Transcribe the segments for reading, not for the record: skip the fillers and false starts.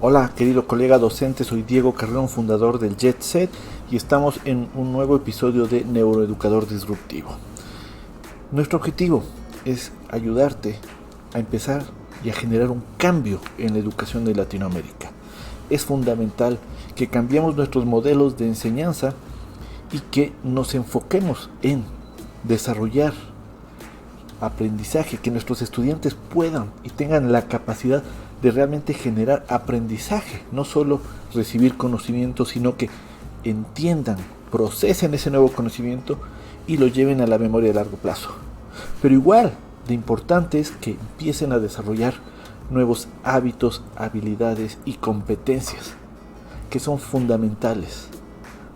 Hola querido colega docente, soy Diego Carreón, fundador del Jet Set y estamos en un nuevo episodio de Neuroeducador Disruptivo. Nuestro objetivo es ayudarte a empezar y a generar un cambio en la educación de Latinoamérica. Es fundamental que cambiemos nuestros modelos de enseñanza y que nos enfoquemos en desarrollar aprendizaje, que nuestros estudiantes puedan y tengan la capacidad de realmente generar aprendizaje, no solo recibir conocimiento, sino que entiendan, procesen ese nuevo conocimiento y lo lleven a la memoria a largo plazo. Pero igual de importante es que empiecen a desarrollar nuevos hábitos, habilidades y competencias que son fundamentales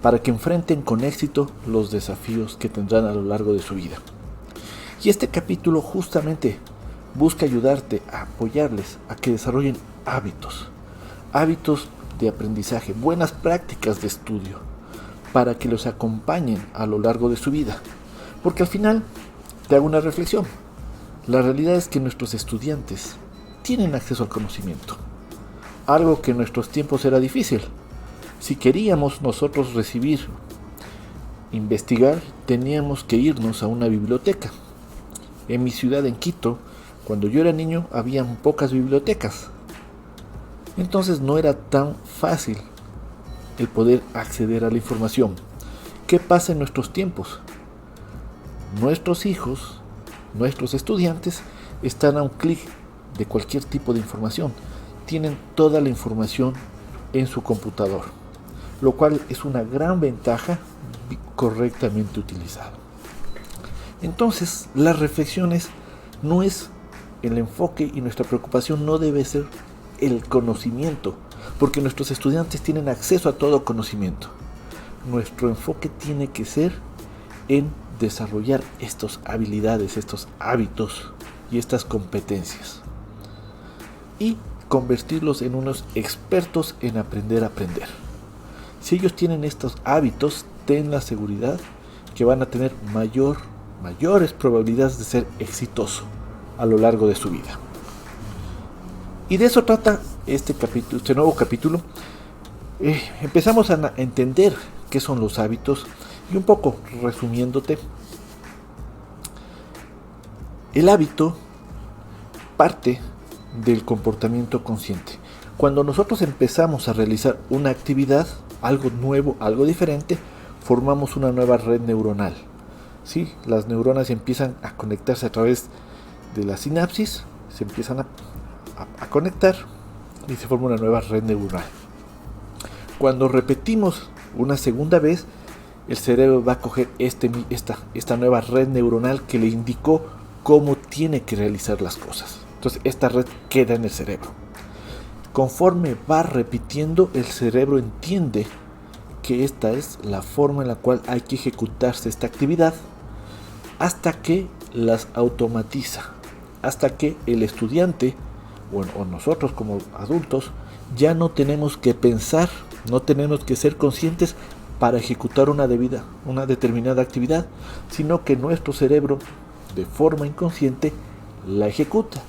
para que enfrenten con éxito los desafíos que tendrán a lo largo de su vida. Y este capítulo justamente busca ayudarte a apoyarles a que desarrollen hábitos de aprendizaje, buenas prácticas de estudio, para que los acompañen a lo largo de su vida. Porque al final te hago una reflexión. La realidad es que nuestros estudiantes tienen acceso al conocimiento, algo que en nuestros tiempos era difícil. Si queríamos nosotros investigar, teníamos que irnos a una biblioteca. En mi ciudad, en Quito, cuando yo era niño, habían pocas bibliotecas. Entonces no era tan fácil el poder acceder a la información. ¿Qué pasa en nuestros tiempos? Nuestros hijos, nuestros estudiantes, están a un clic de cualquier tipo de información. Tienen toda la información en su computador, lo cual es una gran ventaja correctamente utilizada. Entonces, las reflexiones no es el enfoque y nuestra preocupación no debe ser el conocimiento, porque nuestros estudiantes tienen acceso a todo conocimiento. Nuestro enfoque tiene que ser en desarrollar estas habilidades, estos hábitos y estas competencias y convertirlos en unos expertos en aprender a aprender. Si ellos tienen estos hábitos, ten la seguridad que van a tener mayores probabilidades de ser exitoso a lo largo de su vida. Y de eso trata este nuevo capítulo. Empezamos a entender qué son los hábitos y un poco resumiéndote, el hábito parte del comportamiento consciente. Cuando nosotros empezamos a realizar una actividad, algo nuevo, algo diferente, formamos una nueva red neuronal. ¿Sí? Las neuronas empiezan a conectarse a través de la sinapsis, se empiezan a conectar y se forma una nueva red neuronal. Cuando repetimos una segunda vez, el cerebro va a coger esta nueva red neuronal que le indicó cómo tiene que realizar las cosas. Entonces esta red queda en el cerebro. Conforme va repitiendo, el cerebro entiende que esta es la forma en la cual hay que ejecutarse esta actividad, hasta que las automatiza, hasta que el estudiante, o nosotros como adultos, ya no tenemos que pensar, no tenemos que ser conscientes para ejecutar una determinada actividad, sino que nuestro cerebro, de forma inconsciente, la ejecuta.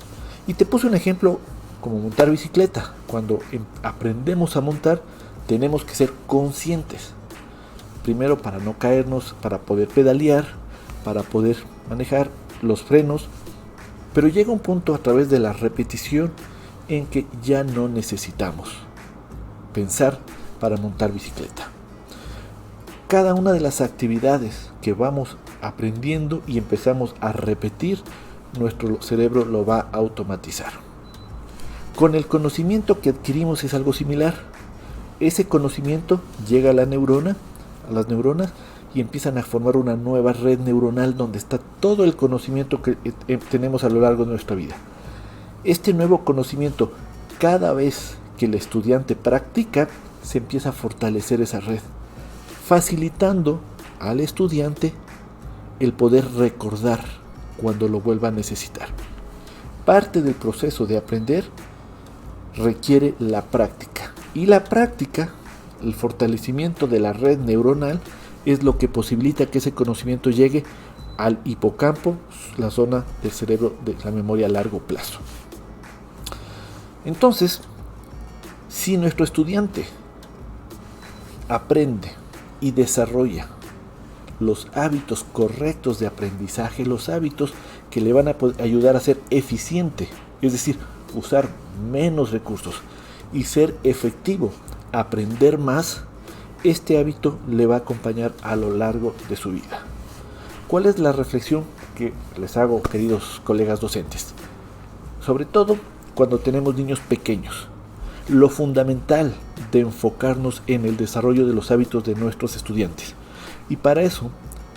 Y te puse un ejemplo como montar bicicleta. Cuando aprendemos a montar, tenemos que ser conscientes. Primero, para no caernos, para poder pedalear, para poder manejar los frenos, pero llega un punto a través de la repetición en que ya no necesitamos pensar para montar bicicleta. Cada una de las actividades que vamos aprendiendo y empezamos a repetir, nuestro cerebro lo va a automatizar. Con el conocimiento que adquirimos es algo similar. Ese conocimiento llega a las neuronas y empiezan a formar una nueva red neuronal donde está todo el conocimiento que tenemos a lo largo de nuestra vida. Este nuevo conocimiento, cada vez que el estudiante practica, se empieza a fortalecer esa red, facilitando al estudiante el poder recordar cuando lo vuelva a necesitar. Parte del proceso de aprender requiere la práctica, y la práctica, el fortalecimiento de la red neuronal, es lo que posibilita que ese conocimiento llegue al hipocampo, la zona del cerebro de la memoria a largo plazo. Entonces, Si nuestro estudiante aprende y desarrolla los hábitos correctos de aprendizaje, los hábitos que le van a ayudar a ser eficiente, es decir, usar menos recursos y ser efectivo, aprender más, este hábito le va a acompañar a lo largo de su vida. ¿Cuál es la reflexión que les hago, queridos colegas docentes? Sobre todo cuando tenemos niños pequeños, lo fundamental de enfocarnos en el desarrollo de los hábitos de nuestros estudiantes. Y para eso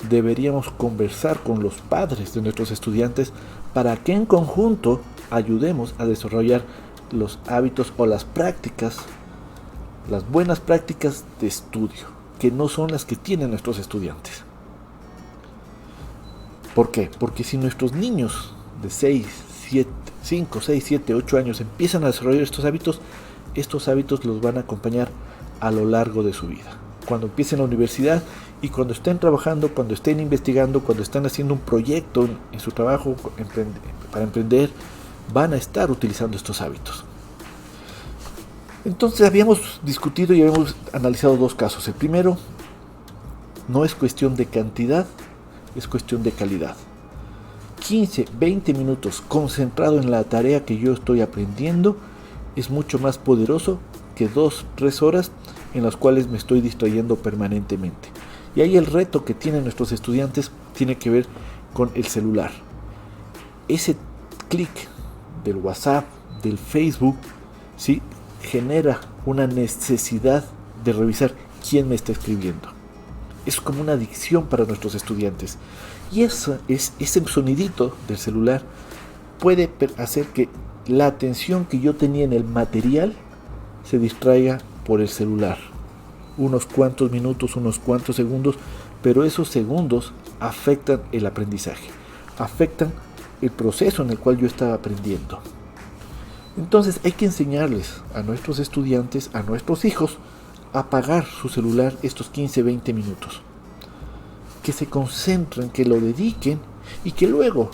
deberíamos conversar con los padres de nuestros estudiantes para que en conjunto ayudemos a desarrollar los hábitos o las prácticas, las buenas prácticas de estudio, que no son las que tienen nuestros estudiantes. ¿Por qué? Porque si nuestros niños de 5, 6, 7, 8 años empiezan a desarrollar estos hábitos los van a acompañar a lo largo de su vida. Cuando empiecen la universidad y cuando estén trabajando, cuando estén investigando, cuando están haciendo un proyecto en su trabajo para emprender, van a estar utilizando estos hábitos. Entonces habíamos discutido y habíamos analizado dos casos. El primero, no es cuestión de cantidad, es cuestión de calidad. 15, 20 minutos concentrado en la tarea que yo estoy aprendiendo es mucho más poderoso que 2, 3 horas en las cuales me estoy distrayendo permanentemente. Y ahí el reto que tienen nuestros estudiantes tiene que ver con el celular. Ese clic del WhatsApp, del Facebook, ¿sí?, genera una necesidad de revisar quién me está escribiendo. Es como una adicción para nuestros estudiantes. Y ese sonidito del celular puede hacer que la atención que yo tenía en el material se distraiga por el celular. Unos cuantos minutos, unos cuantos segundos, pero esos segundos afectan el aprendizaje, afectan el proceso en el cual yo estaba aprendiendo. Entonces hay que enseñarles a nuestros estudiantes, a nuestros hijos, a apagar su celular estos 15, 20 minutos. Que se concentren, que lo dediquen y que luego,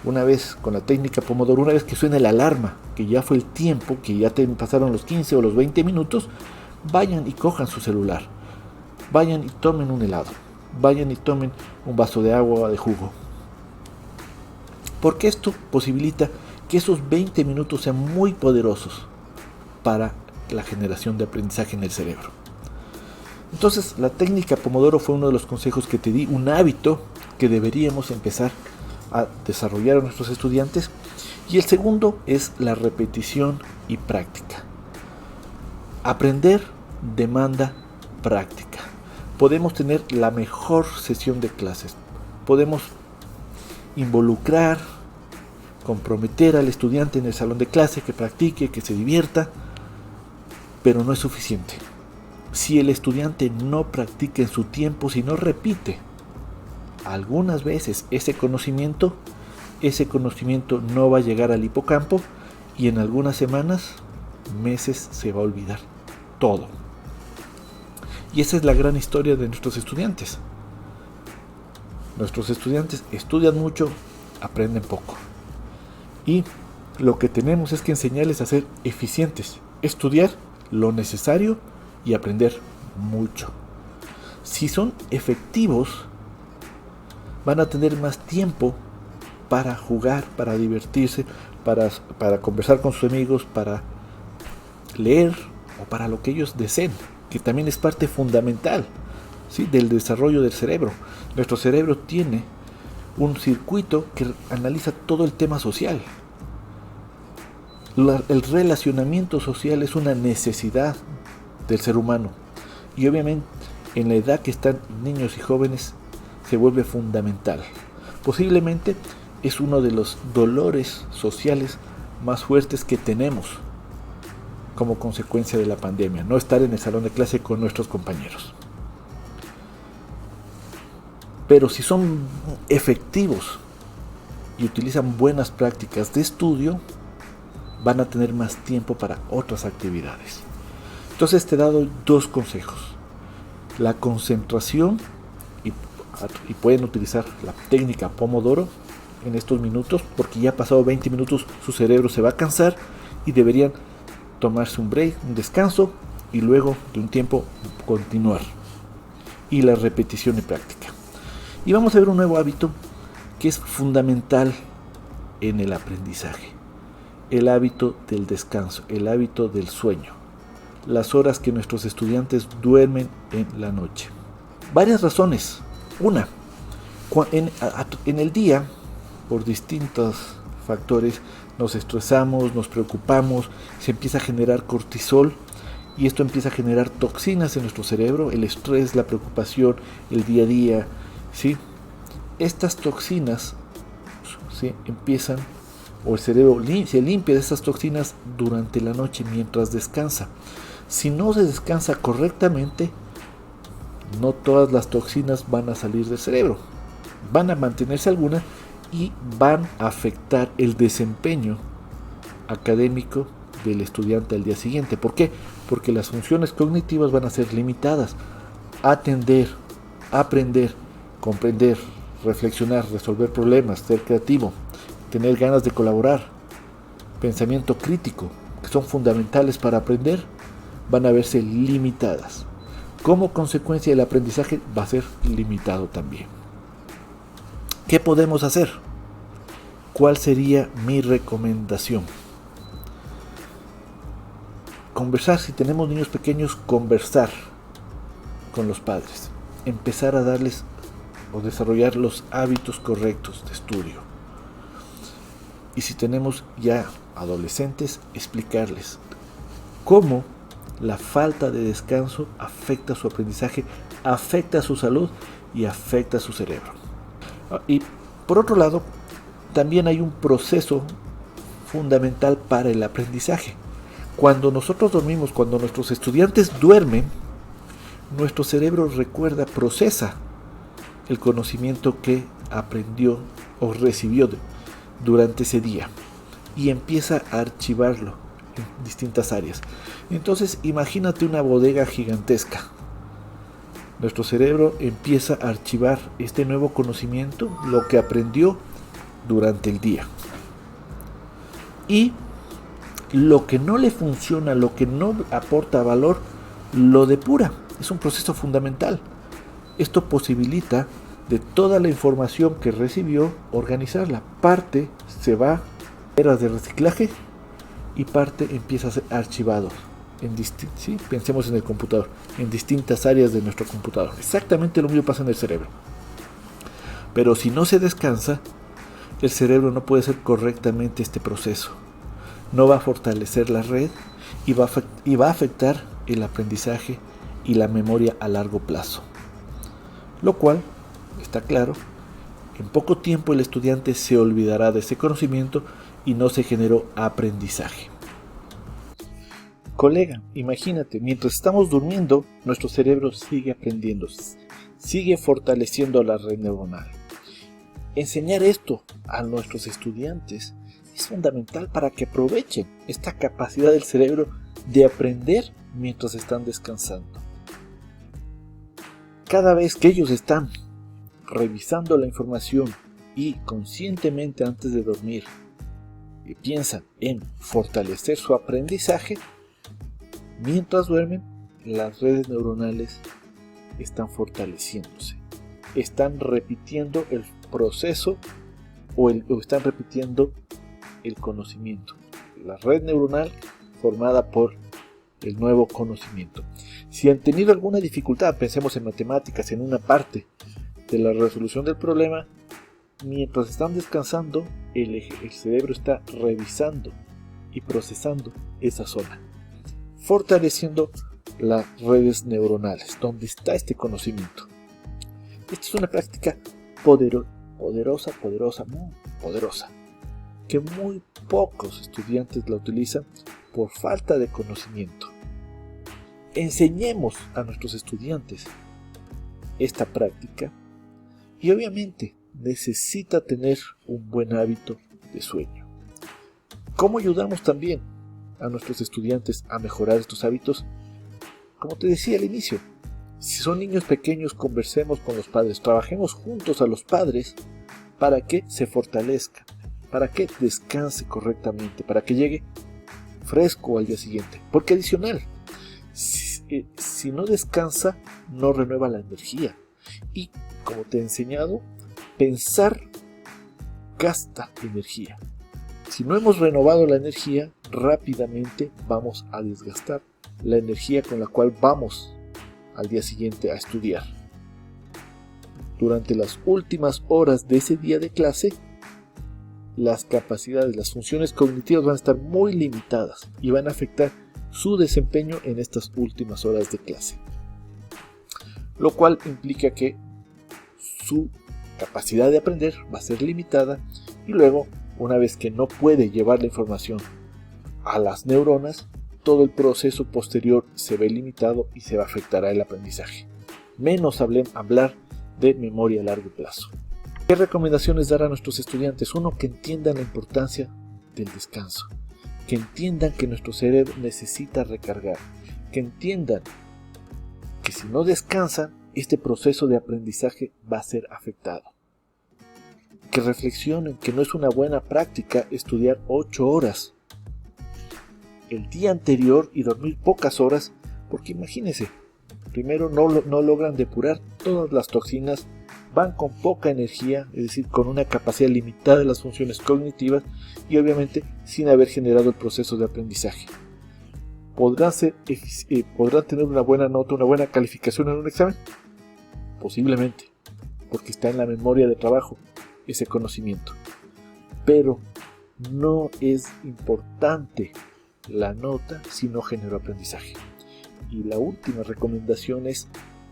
una vez con la técnica Pomodoro, una vez que suene la alarma, que ya fue el tiempo, que ya pasaron los 15 o los 20 minutos, vayan y cojan su celular, vayan y tomen un helado, vayan y tomen un vaso de agua o de jugo. Porque esto posibilita que esos 20 minutos sean muy poderosos para la generación de aprendizaje en el cerebro. Entonces, la técnica Pomodoro fue uno de los consejos que te di, un hábito que deberíamos empezar a desarrollar a nuestros estudiantes. Y el segundo es la repetición y práctica. Aprender demanda práctica. Podemos tener la mejor sesión de clases, podemos involucrar, comprometer al estudiante en el salón de clase, que practique, que se divierta, pero no es suficiente. Si el estudiante no practica en su tiempo, si no repite algunas veces ese conocimiento no va a llegar al hipocampo y en algunas semanas, meses, se va a olvidar todo. Y esa es la gran historia de nuestros estudiantes. Nuestros estudiantes estudian mucho, aprenden poco. Y lo que tenemos es que enseñarles a ser eficientes, estudiar lo necesario y aprender mucho. Si son efectivos, van a tener más tiempo para jugar, para divertirse, para conversar con sus amigos, para leer o para lo que ellos deseen, que también es parte fundamental, ¿sí?, del desarrollo del cerebro. Nuestro cerebro tiene un circuito que analiza todo el tema social. El relacionamiento social es una necesidad del ser humano y obviamente en la edad que están niños y jóvenes se vuelve fundamental. Posiblemente es uno de los dolores sociales más fuertes que tenemos como consecuencia de la pandemia, no estar en el salón de clase con nuestros compañeros. Pero si son efectivos y utilizan buenas prácticas de estudio, van a tener más tiempo para otras actividades. Entonces te he dado dos consejos: la concentración, y pueden utilizar la técnica Pomodoro en estos minutos, porque ya pasado 20 minutos su cerebro se va a cansar y deberían tomarse un break, un descanso y luego de un tiempo continuar. Y la repetición y práctica. Y vamos a ver un nuevo hábito que es fundamental en el aprendizaje. El hábito del descanso, el hábito del sueño. Las horas que nuestros estudiantes duermen en la noche. Varias razones. Una, en el día, por distintos factores, nos estresamos, nos preocupamos, se empieza a generar cortisol y esto empieza a generar toxinas en nuestro cerebro, el estrés, la preocupación, el día a día, ¿sí? Estas toxinas, ¿sí?, empiezan, o el cerebro se limpia de estas toxinas durante la noche mientras descansa. Si no se descansa correctamente, no todas las toxinas van a salir del cerebro, van a mantenerse algunas y van a afectar el desempeño académico del estudiante al día siguiente. ¿Por qué? Porque las funciones cognitivas van a ser limitadas. Atender, aprender, comprender, reflexionar, resolver problemas, ser creativo, tener ganas de colaborar, pensamiento crítico, que son fundamentales para aprender, van a verse limitadas. Como consecuencia, el aprendizaje va a ser limitado también. ¿Qué podemos hacer? ¿Cuál sería mi recomendación? Conversar, si tenemos niños pequeños, conversar con los padres, empezar a darles o desarrollar los hábitos correctos de estudio. Y si tenemos ya adolescentes, explicarles cómo la falta de descanso afecta su aprendizaje, afecta su salud y afecta su cerebro. Y por otro lado, también hay un proceso fundamental para el aprendizaje. Cuando nosotros dormimos, cuando nuestros estudiantes duermen, nuestro cerebro recuerda, procesa el conocimiento que aprendió o recibió durante ese día y empieza a archivarlo en distintas áreas. Entonces, imagínate una bodega gigantesca. Nuestro cerebro empieza a archivar este nuevo conocimiento, lo que aprendió durante el día. Y lo que no le funciona, lo que no aporta valor, lo depura. Es un proceso fundamental. Esto posibilita de toda la información que recibió, organizarla. Parte se va a eras de reciclaje y parte empieza a ser archivado. ¿Sí? Pensemos en el computador, en distintas áreas de nuestro computador. Exactamente lo mismo pasa en el cerebro. Pero si no se descansa, el cerebro no puede hacer correctamente este proceso. No va a fortalecer la red y va a afectar el aprendizaje y la memoria a largo plazo. Lo cual, está claro, en poco tiempo el estudiante se olvidará de ese conocimiento y no se generó aprendizaje. Colega, imagínate, mientras estamos durmiendo, nuestro cerebro sigue aprendiendo, sigue fortaleciendo la red neuronal. Enseñar esto a nuestros estudiantes es fundamental para que aprovechen esta capacidad del cerebro de aprender mientras están descansando. Cada vez que ellos están revisando la información y conscientemente antes de dormir piensan en fortalecer su aprendizaje, mientras duermen, las redes neuronales están fortaleciéndose, están repitiendo el proceso o están repitiendo el conocimiento, la red neuronal formada por el nuevo conocimiento. Si han tenido alguna dificultad, pensemos en matemáticas, en una parte de la resolución del problema, mientras están descansando, el cerebro está revisando y procesando esa zona, fortaleciendo las redes neuronales, donde está este conocimiento. Esta es una práctica poderosa, muy poderosa, que muy pocos estudiantes la utilizan por falta de conocimiento. Enseñemos a nuestros estudiantes esta práctica y obviamente necesita tener un buen hábito de sueño. ¿Cómo ayudamos también a nuestros estudiantes a mejorar estos hábitos? Como te decía al inicio, si son niños pequeños, conversemos con los padres, trabajemos juntos a los padres para que se fortalezca, para que descanse correctamente, para que llegue fresco al día siguiente. Porque adicional, si no descansa, no renueva la energía. Y como te he enseñado, pensar gasta energía. Si no hemos renovado la energía, rápidamente vamos a desgastar la energía con la cual vamos al día siguiente a estudiar. Durante las últimas horas de ese día de clase, las capacidades, las funciones cognitivas van a estar muy limitadas y van a afectar su desempeño en estas últimas horas de clase. Lo cual implica que su capacidad de aprender va a ser limitada y luego, una vez que no puede llevar la información a las neuronas, todo el proceso posterior se ve limitado y se va a afectar el aprendizaje. Menos hablar de memoria a largo plazo. ¿Qué recomendaciones dar a nuestros estudiantes? Uno, que entiendan la importancia del descanso, que entiendan que nuestro cerebro necesita recargar, que entiendan que si no descansan, este proceso de aprendizaje va a ser afectado. Que reflexionen que no es una buena práctica estudiar 8 horas el día anterior y dormir pocas horas, porque imagínense, primero no logran depurar todas las toxinas, van con poca energía, es decir, con una capacidad limitada de las funciones cognitivas y obviamente sin haber generado el proceso de aprendizaje. ¿Podrán tener una buena nota, una buena calificación en un examen? Posiblemente, porque está en la memoria de trabajo ese conocimiento. Pero no es importante la nota si no generó aprendizaje. Y la última recomendación es: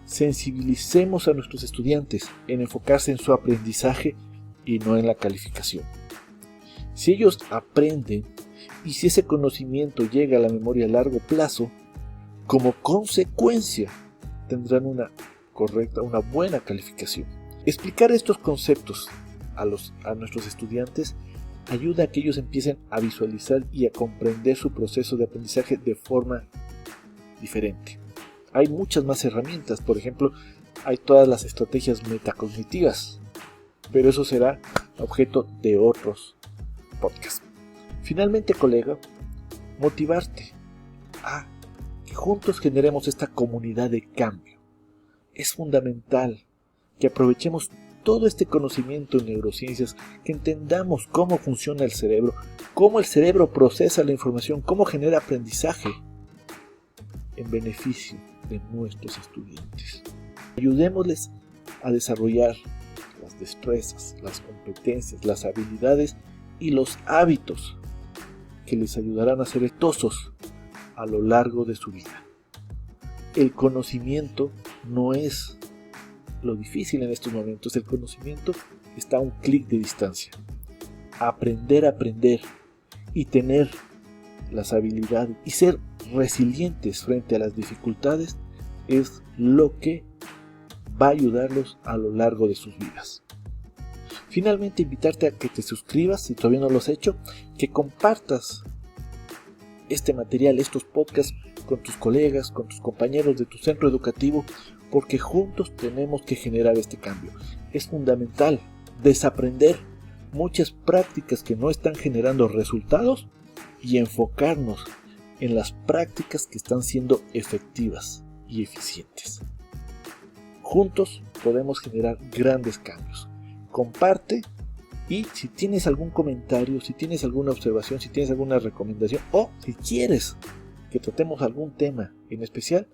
sensibilicemos a nuestros estudiantes en enfocarse en su aprendizaje y no en la calificación. Si ellos aprenden y si ese conocimiento llega a la memoria a largo plazo, como consecuencia tendrán una buena calificación. Explicar estos conceptos a nuestros estudiantes ayuda a que ellos empiecen a visualizar y a comprender su proceso de aprendizaje de forma diferente. Hay muchas más herramientas, por ejemplo, hay todas las estrategias metacognitivas, pero eso será objeto de otros podcasts. Finalmente, colega, motivarte a que juntos generemos esta comunidad de cambio. Es fundamental que aprovechemos todo este conocimiento en neurociencias, que entendamos cómo funciona el cerebro, cómo el cerebro procesa la información, cómo genera aprendizaje en beneficio de nuestros estudiantes. Ayudémosles a desarrollar las destrezas, las competencias, las habilidades y los hábitos que les ayudarán a ser exitosos a lo largo de su vida. El conocimiento no es lo difícil en estos momentos. El conocimiento está a un clic de distancia. Aprender a aprender y tener las habilidades y ser resilientes frente a las dificultades es lo que va a ayudarlos a lo largo de sus vidas. Finalmente, invitarte a que te suscribas si todavía no lo has hecho, que compartas este material, estos podcasts con tus colegas, con tus compañeros de tu centro educativo, porque juntos tenemos que generar este cambio. Es fundamental desaprender muchas prácticas que no están generando resultados y enfocarnos en las prácticas que están siendo efectivas y eficientes. Juntos podemos generar grandes cambios. Comparte, y si tienes algún comentario, si tienes alguna observación, si tienes alguna recomendación o si quieres que tratemos algún tema en especial,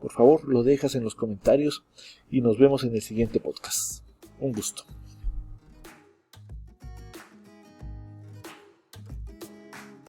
por favor lo dejas en los comentarios y nos vemos en el siguiente podcast. Un gusto.